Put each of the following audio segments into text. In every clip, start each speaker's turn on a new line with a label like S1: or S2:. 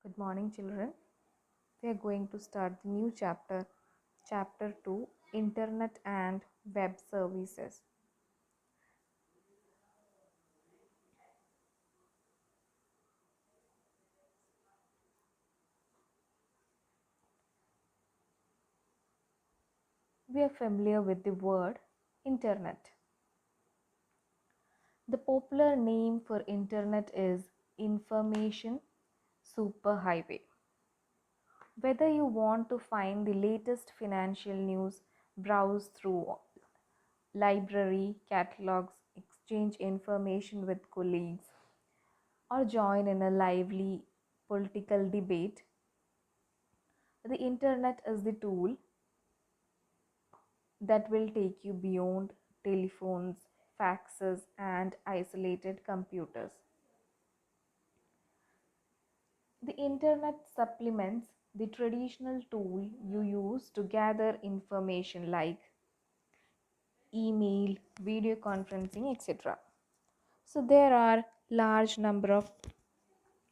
S1: Good morning, children. We are going to start the new chapter, Chapter 2, Internet and Web Services. We are familiar with the word Internet. The popular name for Internet is Information Superhighway. Whether you want to find the latest financial news, browse through library catalogs, exchange information with colleagues, or join in a lively political debate, the internet is the tool that will take you beyond telephones, faxes, and isolated computers. The internet supplements the traditional tool you use to gather information like email, video conferencing, etc. So there are large number of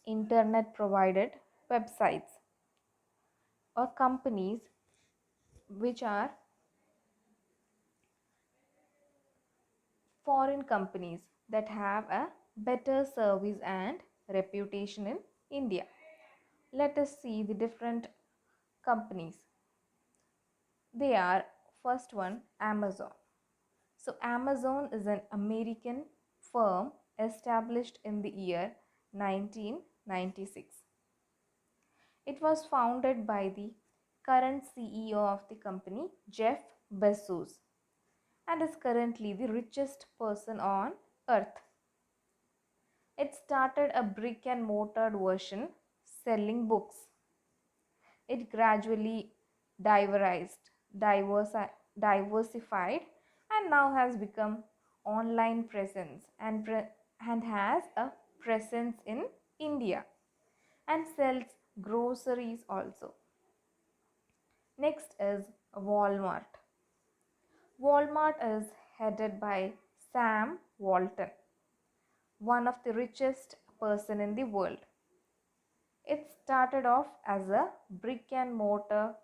S1: internet provided websites or companies which are foreign companies that have a better service and reputation in India. Let us see the different companies. They are first one Amazon. So Amazon is an American firm established in the year 1996. It was founded by the current CEO of the company, Jeff Bezos, and is currently the richest person on earth. It started a brick and mortar version selling books. It gradually diversified, and now has become online presence and has a presence in India and sells groceries also. Next is Walmart. Walmart is headed by Sam Walton, one of the richest person in the world. It started off as a brick and mortar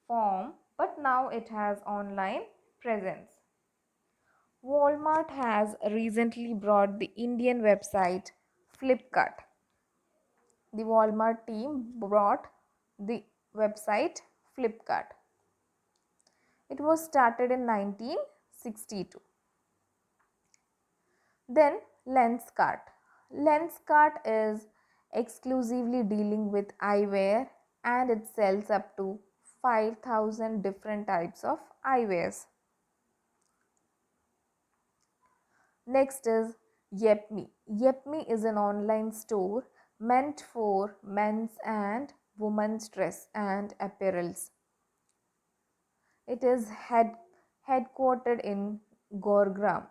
S1: form, but now it has online presence. Walmart has recently brought the Indian website Flipkart. The Walmart team brought the website Flipkart. It was started in 1962. Then Lenskart. Lenskart is exclusively dealing with eyewear and it sells up to 5,000 different types of eyewears. Next is Yepme. Yepme is an online store meant for men's and women's dress and apparels. It is headquartered in Gurugram,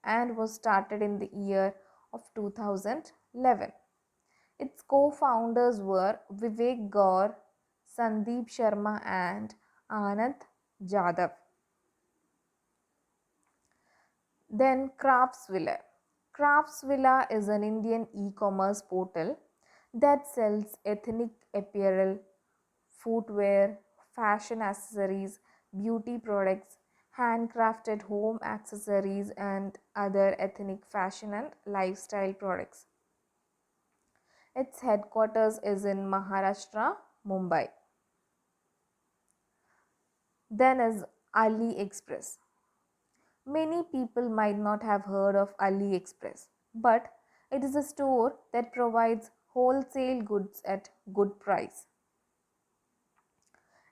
S1: and was started in the year of 2011. Its co-founders were Vivek Gaur, Sandeep Sharma and Anand Jadhav. Then Craftsvilla. Craftsvilla is an Indian e-commerce portal that sells ethnic apparel, footwear, fashion accessories, beauty products, handcrafted home accessories, and other ethnic fashion and lifestyle products. Its headquarters is in Maharashtra, Mumbai. Then is AliExpress. Many people might not have heard of AliExpress, but it is a store that provides wholesale goods at good price.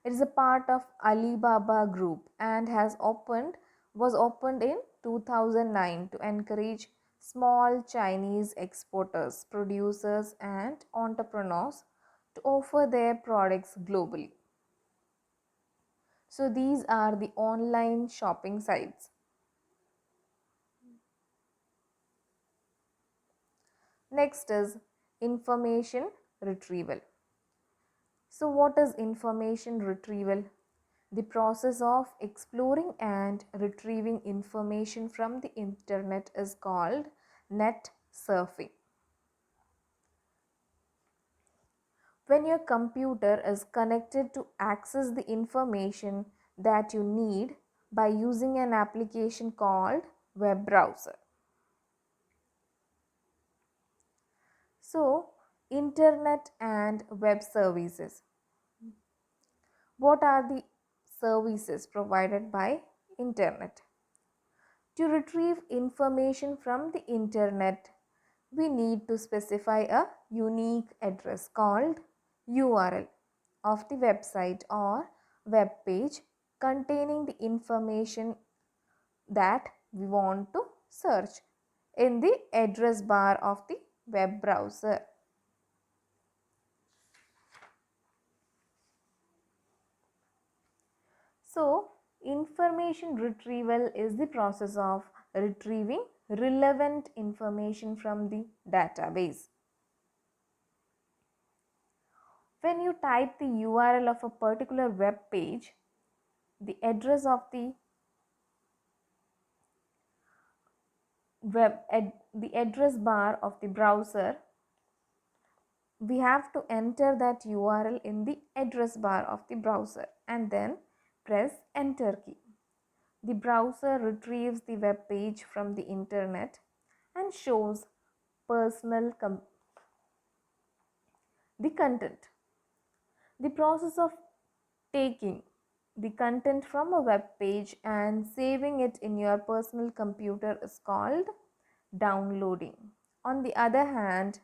S1: It is a part of Alibaba Group and was opened in 2009 to encourage small Chinese exporters, producers and entrepreneurs to offer their products globally. So these are the online shopping sites. Next is information retrieval. So what is information retrieval? The process of exploring and retrieving information from the internet is called net surfing. when your computer is connected to access the information that you need by using an application called web browser. So, internet and web services. What are the services provided by internet? To retrieve information from the internet, we need to specify a unique address called URL of the website or web page containing the information that we want to search in the address bar of the web browser. So, information retrieval is the process of retrieving relevant information from the database. When you type the URL of a particular web page, the address of the the address bar of the browser, we have to enter that URL in the address bar of the browser and then press enter key. The browser retrieves the web page from the internet and shows the content. The process of taking the content from a web page and saving it in your personal computer is called downloading. On the other hand,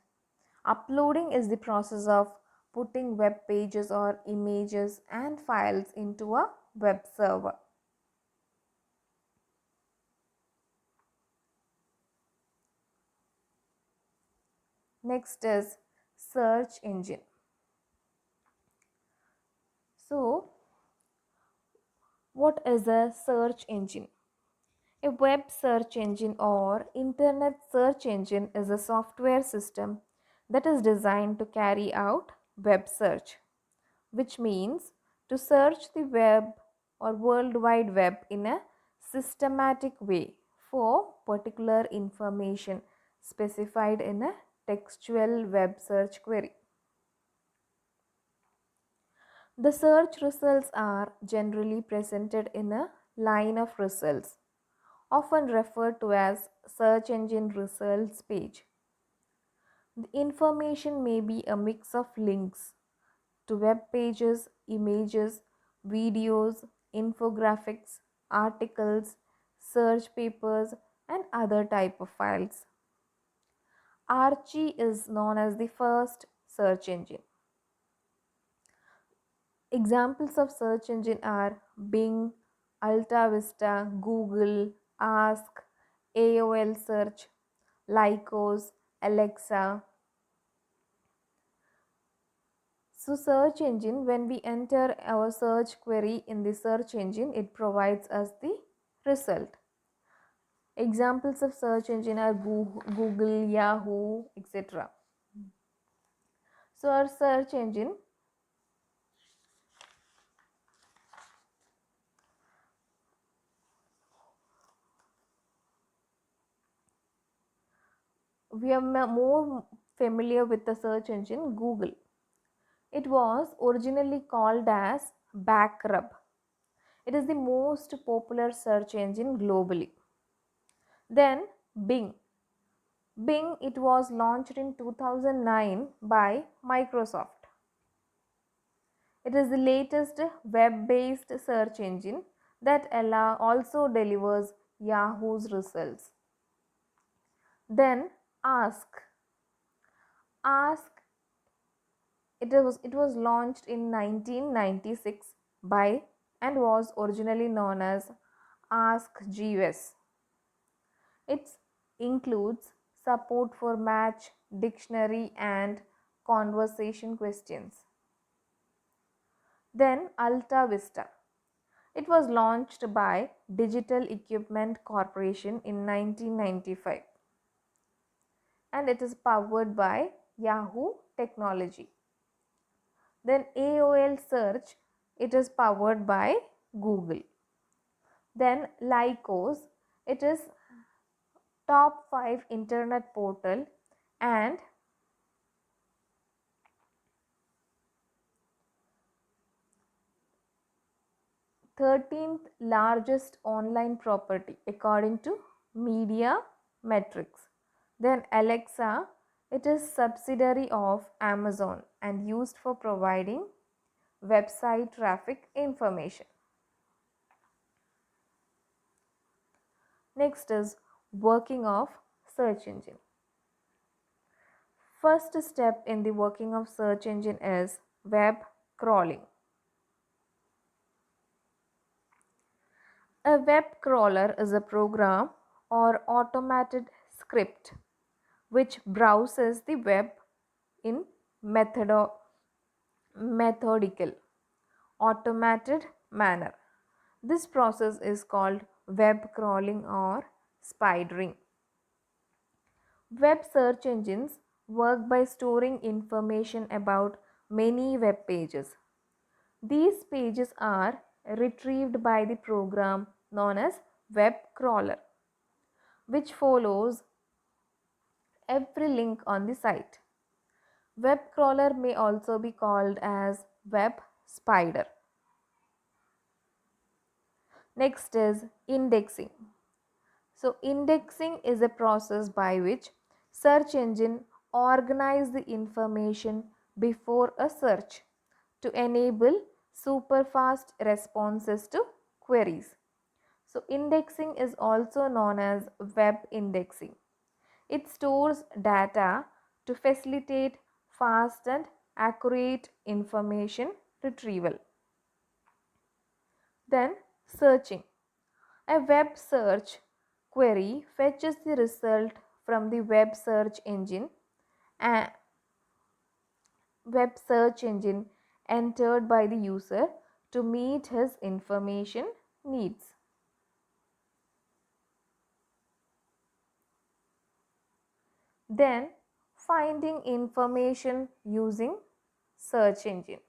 S1: uploading is the process of putting web pages or images and files into a web server. Next is search engine. So, what is a search engine? A web search engine or internet search engine is a software system that is designed to carry out web search, which means to search the web or World Wide Web in a systematic way for particular information specified in a textual web search query. The search results are generally presented in a line of results, often referred to as search engine results page. The information may be a mix of links to web pages, images, videos, infographics, articles, search papers, and other type of files. Archie is known as the first search engine. Examples of search engine are Bing, AltaVista, Google, Ask, AOL Search, Lycos, Alexa. So search engine, when we enter our search query in the search engine, it provides us the result. Examples of search engine are Google, Yahoo, etc. So our search engine we are more familiar with the search engine Google. It was originally called as Backrub. It is the most popular search engine globally. Then Bing. Bing, it was launched in 2009 by Microsoft. It is the latest web-based search engine that also delivers Yahoo's results. Then Ask. Ask, it was launched in 1996 by and was originally known as Ask Jeeves. It includes support for match, dictionary, and conversation questions. Then Alta Vista. It was launched by Digital Equipment Corporation in 1995 and it is powered by Yahoo technology. Then AOL Search, it is powered by Google. Then Lycos, it is top 5 internet portal and 13th largest online property according to Media Metrics. Then Alexa, it is subsidiary of Amazon and used for providing website traffic information. Next is working of search engine. First step in the working of search engine is web crawling. A web crawler is a program or automated script which browses the web in methodical, automated manner. This process is called web crawling or spidering. Web search engines work by storing information about many web pages. These pages are retrieved by the program known as web crawler, which follows every link on the site. Web crawler may also be called as web spider. Next is indexing. So indexing is a process by which search engine organize the information before a search to enable super fast responses to queries. So indexing is also known as web indexing. It stores data to facilitate fast and accurate information retrieval. Then searching. A web search query fetches the result from the web search engine entered by the user to meet his information needs. Then finding information using search engine.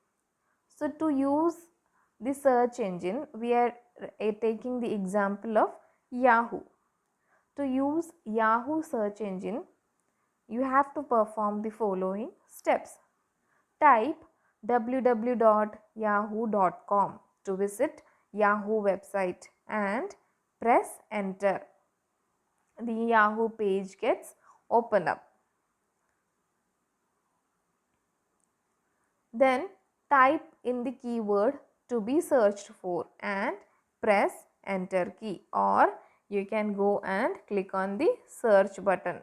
S1: So to use the search engine, we are taking the example of Yahoo. To use Yahoo search engine, you have to perform the following steps. Type www.yahoo.com to visit Yahoo website and press enter. The Yahoo page gets open up. Then type in the keyword to be searched for and press enter key, or you can go and click on the search button.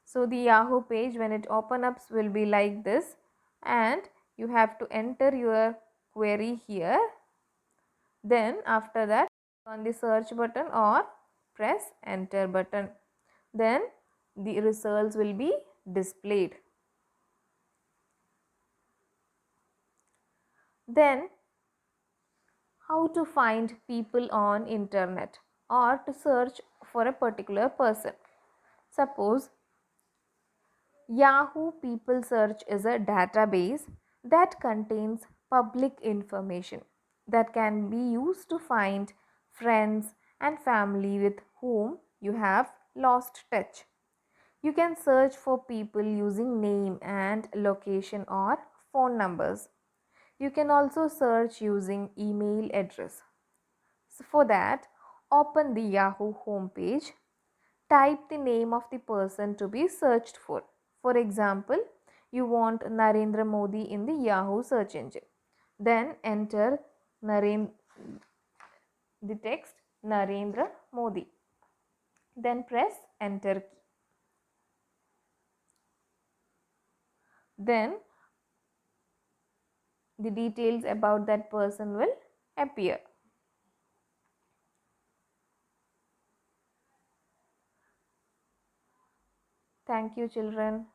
S1: So the Yahoo page, when it opens up, will be like this, and you have to enter your query here. Then after that, click on the search button or press enter button. Then the results will be displayed. Then how to find people on internet or to search for a particular person. Suppose Yahoo People Search is a database that contains public information that can be used to find friends and family with whom you have lost touch. You can search for people using name and location or phone numbers. You can also search using email address. So for that, open the Yahoo homepage. Type the name of the person to be searched for. For example, you want Narendra Modi in the Yahoo search engine. Then enter the text Narendra Modi. Then press enter key. Then the details about that person will appear. Thank you, children.